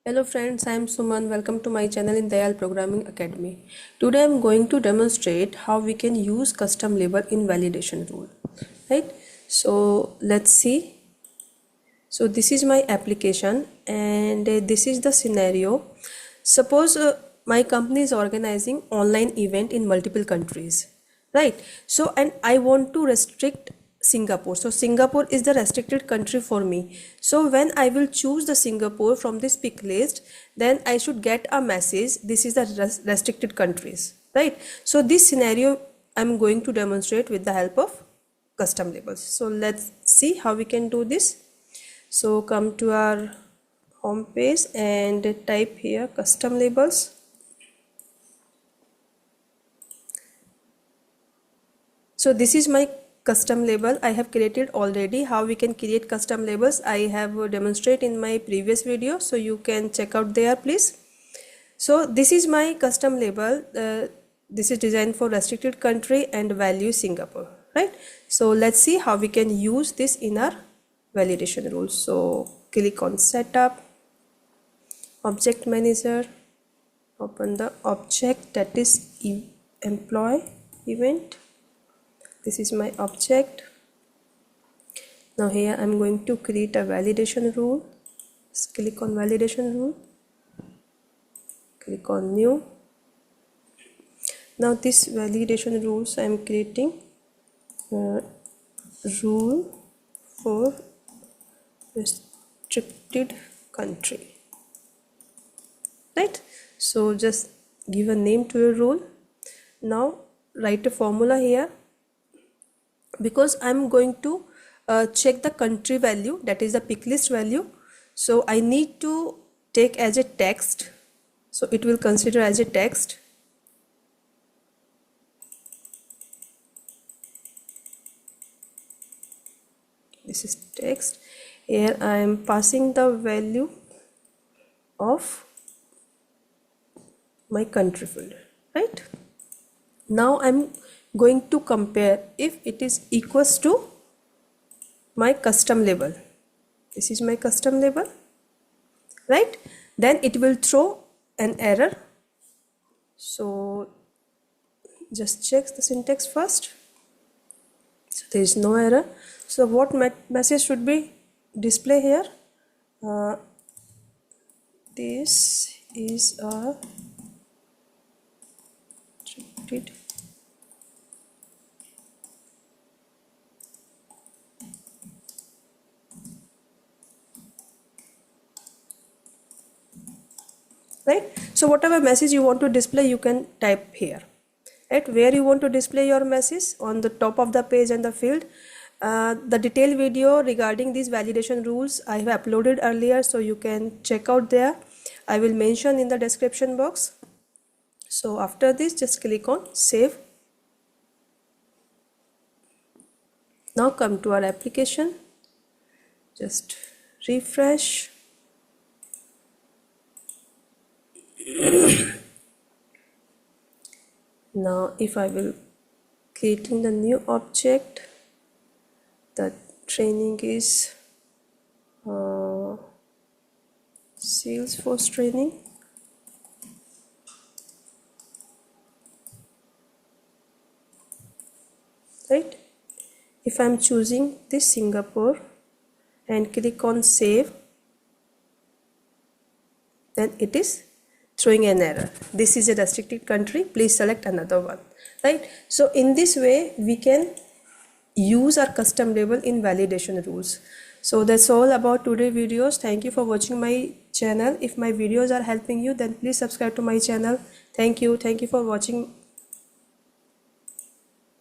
Hello friends, I am Suman. Welcome to my channel in Dayal Programming Academy. Today I am going to demonstrate how we can use custom label in validation rule. Right? So let's see. So this is my application and this is the scenario. Suppose my company is organizing online event in multiple countries. Right? So and I want to restrict Singapore. So Singapore is the restricted country for me. So when I will choose the Singapore from this pick list, then I should get a message. This is the restricted countries, right? So this scenario I'm going to demonstrate with the help of custom labels. So let's see how we can do this. So come to our home page and type here custom labels. So this is my custom label I have created already. How we can create custom labels I have demonstrated in my previous video, so you can check out there please. So this is my custom label. This is designed for restricted country and value Singapore, right? So let's see how we can use this in our validation rules. So click on setup, object manager, open the object that is employee event. This is my object. Now here I'm going to create a validation rule. Just click on validation rule, click on new. Now this validation rules I am creating rule for restricted country, right? So just give a name to your rule. Now write a formula here, because I'm going to check the country value, that is the pick list value. So I need to take as a text, so it will consider as a text. This is text. Here I am passing the value of my country field, right? Now I'm going to compare if it is equals to my custom label. This is my custom label, right? Then it will throw an error. So just check the syntax first. So there is no error. So what message should be display here? This is a restricted right? So whatever message you want to display, you can type here, right? Where you want to display your message, on the top of the page and the field. The detailed video regarding these validation rules I have uploaded earlier, so you can check out there. I will mention in the description box. So after this, just click on save. Now come to our application, just refresh. Now if I will creating the new object, the training is Salesforce training. Right? If I'm choosing this Singapore and click on save, then it is throwing an error. This is a restricted country, please select another one, right? So in this way we can use our custom label in validation rules. So that's all about today's videos. Thank you for watching my channel. If my videos are helping you, then please subscribe to my channel. Thank you for watching